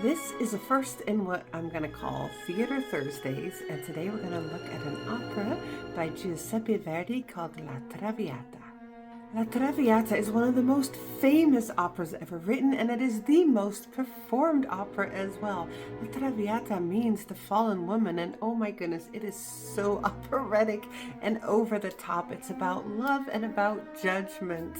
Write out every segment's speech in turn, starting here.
This is a first in what I'm going to call Theater Thursdays, and today we're going to look at an opera by Giuseppe Verdi called La Traviata. La Traviata is one of the most famous operas ever written, and it is the most performed opera as well. La Traviata means the fallen woman, and oh my goodness, it is so operatic and over the top. It's about love and about judgment.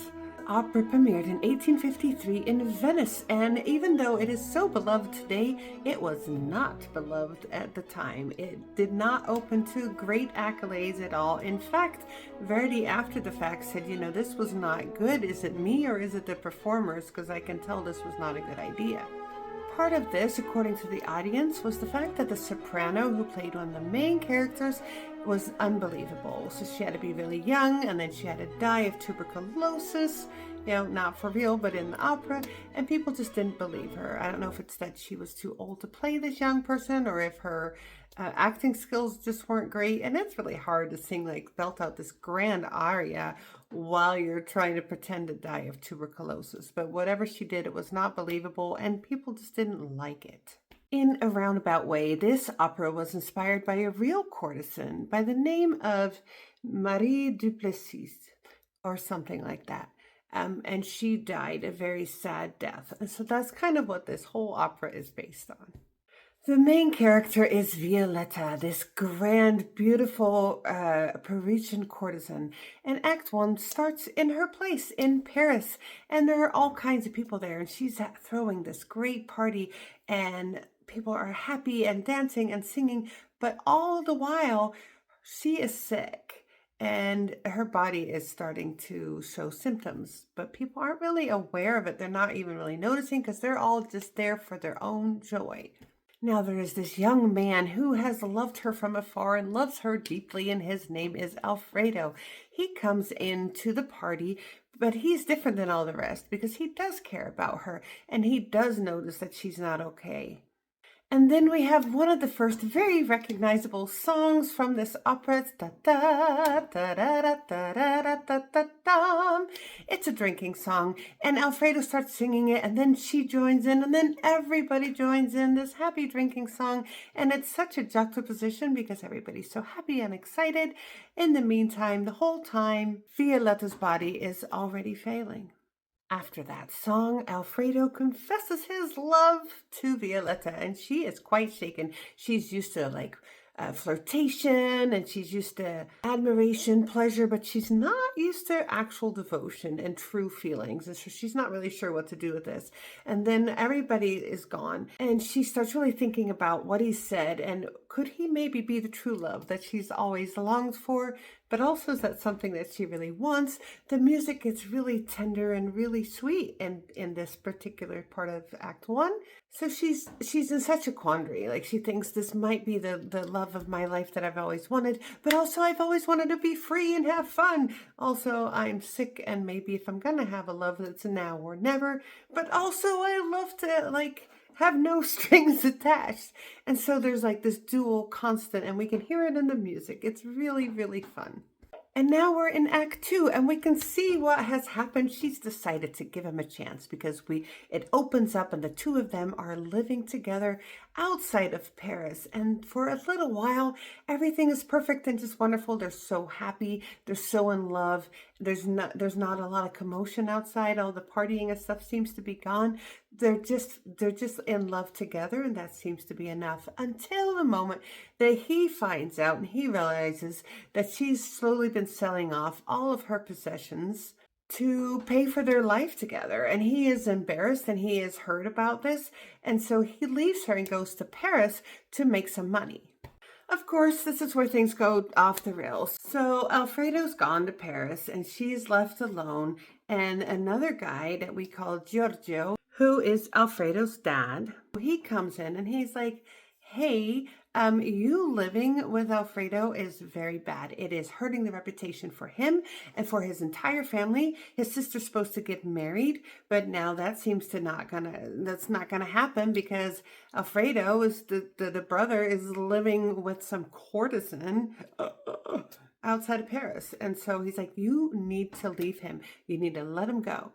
Opera premiered in 1853 in Venice, and even though it is so beloved today, it was not beloved at the time. It did not open to great accolades at all. In fact, Verdi after the fact said, this was not good. Is it me or is it the performers? Because I can tell this was not a good idea. Part of this, according to the audience, was the fact that the soprano who played one of the main characters was unbelievable. So she had to be really young, and then she had to die of tuberculosis, not for real, but in the opera, and people just didn't believe her. I don't know if it's that she was too old to play this young person, or if her acting skills just weren't great. And it's really hard to sing, belt out this grand aria while you're trying to pretend to die of tuberculosis. But whatever she did, it was not believable, and people just didn't like it. In a roundabout way, this opera was inspired by a real courtesan by the name of Marie Duplessis, or something like that. And she died a very sad death. And so that's kind of what this whole opera is based on. The main character is Violetta, this grand, beautiful Parisian courtesan. And Act 1 starts in her place in Paris. And there are all kinds of people there. And she's throwing this great party. And people are happy and dancing and singing. But all the while, she is sick. And her body is starting to show symptoms. But people aren't really aware of it. They're not even really noticing because they're all just there for their own joy. Now there is this young man who has loved her from afar and loves her deeply, and his name is Alfredo. He comes into the party, but he's different than all the rest because he does care about her, and he does notice that she's not okay. And then we have one of the first very recognizable songs from this opera. It's da da da da da da da da da da. It's a drinking song, and Alfredo starts singing it, and then she joins in, and then everybody joins in this happy drinking song, and it's such a juxtaposition because everybody's so happy and excited. In the meantime, the whole time, Violetta's body is already failing. After that song, Alfredo confesses his love to Violetta, and she is quite shaken. She's used to flirtation, and she's used to admiration, pleasure, but she's not used to actual devotion and true feelings. And so she's not really sure what to do with this. And then everybody is gone, and she starts really thinking about what he said, and could he maybe be the true love that she's always longed for? But also, is that something that she really wants? The music gets really tender and really sweet in this particular part of Act 1. So she's in such a quandary. She thinks this might be the love of my life that I've always wanted, but also I've always wanted to be free and have fun. Also, I'm sick, and maybe if I'm going to have a love, that's now or never. But also, I love to, have no strings attached. And so there's this dual constant, and we can hear it in the music. It's really, really fun. And now we're in Act 2, and we can see what has happened. She's decided to give him a chance because it opens up, and the two of them are living together outside of Paris. And for a little while, everything is perfect and just wonderful. They're so happy. They're so in love. There's not a lot of commotion outside. All the partying and stuff seems to be gone. They're just in love together, and that seems to be enough until the moment that he finds out and he realizes that she's slowly been selling off all of her possessions to pay for their life together. And he is embarrassed, and he has heard about this. And so he leaves her and goes to Paris to make some money. Of course, this is where things go off the rails. So Alfredo's gone to Paris, and she's left alone. And another guy that we call Giorgio, who is Alfredo's dad, he comes in and he's like, hey, you living with Alfredo is very bad. It is hurting the reputation for him and for his entire family. His sister's supposed to get married, but now that seems to that's not gonna happen because Alfredo is the brother is living with some courtesan outside of Paris. And so he's like, you need to leave him. You need to let him go.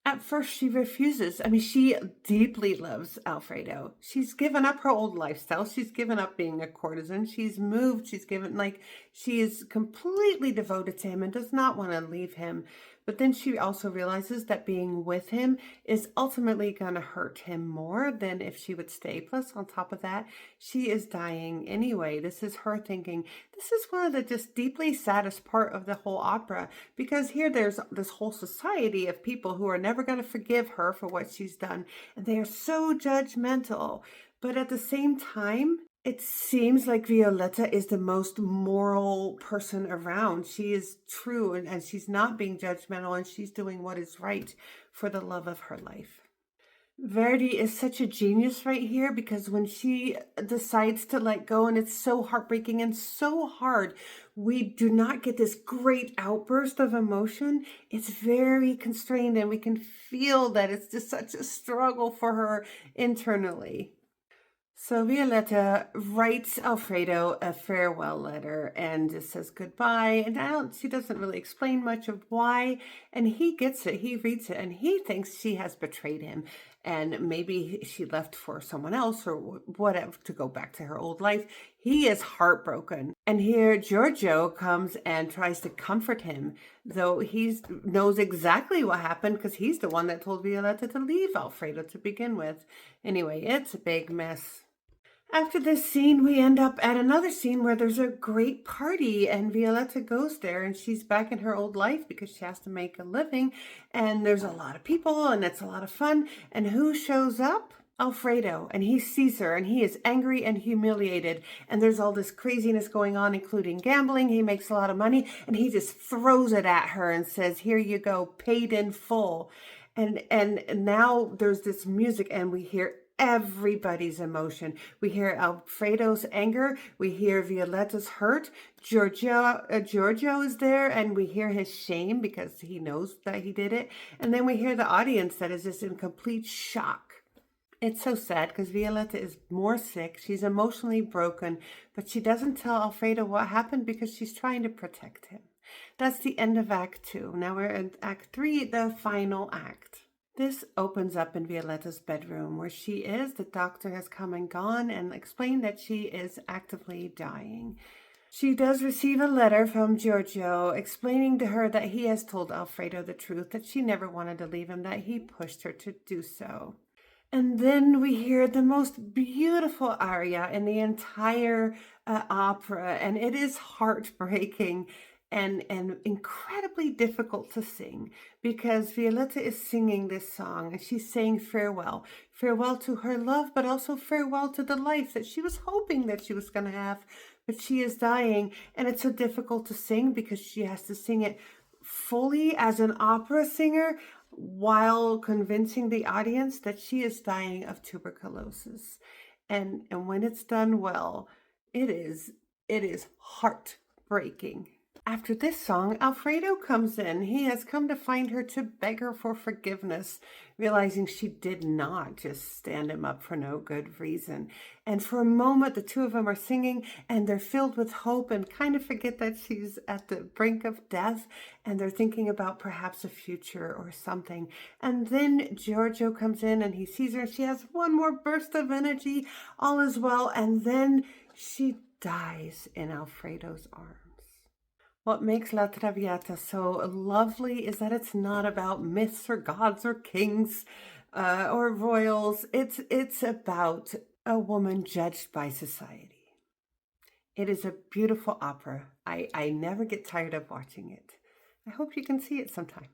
At first, she refuses. I mean, she deeply loves Alfredo. She's given up her old lifestyle. She's given up being a courtesan. She's moved. She's given, like, she is completely devoted to him and does not want to leave him. But then she also realizes that being with him is ultimately going to hurt him more than if she would stay. Plus, on top of that, she is dying anyway. This is her thinking. This is one of the just deeply saddest part of the whole opera, because here there's this whole society of people who are never going to forgive her for what she's done, and they are so judgmental. But at the same time, it seems like Violetta is the most moral person around. She is true, and she's not being judgmental, and she's doing what is right for the love of her life. Verdi is such a genius right here, because when she decides to let go, and it's so heartbreaking and so hard, we do not get this great outburst of emotion. It's very constrained, and we can feel that it's just such a struggle for her internally. So Violetta writes Alfredo a farewell letter and just says goodbye. And she doesn't really explain much of why. And he gets it. He reads it and he thinks she has betrayed him. And maybe she left for someone else or whatever, to go back to her old life. He is heartbroken. And here Giorgio comes and tries to comfort him, though he knows exactly what happened because he's the one that told Violetta to leave Alfredo to begin with. Anyway, it's a big mess. After this scene, we end up at another scene where there's a great party, and Violetta goes there, and she's back in her old life because she has to make a living, and there's a lot of people, and it's a lot of fun. And who shows up? Alfredo, and he sees her, and he is angry and humiliated, and there's all this craziness going on, including gambling. He makes a lot of money, and he just throws it at her and says, "Here you go, paid in full." And now there's this music, and we hear everybody's emotion. We hear Alfredo's anger. We hear Violetta's hurt. Giorgio is there, and we hear his shame because he knows that he did it. And then we hear the audience that is just in complete shock. It's so sad because Violetta is more sick. She's emotionally broken, but she doesn't tell Alfredo what happened because she's trying to protect him. That's the end of Act 2. Now we're in Act 3, the final act. This opens up in Violetta's bedroom where she is. The doctor has come and gone and explained that she is actively dying. She does receive a letter from Giorgio explaining to her that he has told Alfredo the truth, that she never wanted to leave him, that he pushed her to do so. And then we hear the most beautiful aria in the entire opera, and it is heartbreaking and incredibly difficult to sing, because Violetta is singing this song and she's saying farewell. Farewell to her love, but also farewell to the life that she was hoping that she was going to have, but she is dying. And it's so difficult to sing because she has to sing it fully as an opera singer while convincing the audience that she is dying of tuberculosis. And when it's done well, it is heartbreaking. After this song, Alfredo comes in. He has come to find her to beg her for forgiveness, realizing she did not just stand him up for no good reason. And for a moment, the two of them are singing, and they're filled with hope and kind of forget that she's at the brink of death, and they're thinking about perhaps a future or something. And then Giorgio comes in, and he sees her, and she has one more burst of energy. All is well, and then she dies in Alfredo's arms. What makes La Traviata so lovely is that it's not about myths or gods or kings or royals. It's about a woman judged by society. It is a beautiful opera. I never get tired of watching it. I hope you can see it sometime.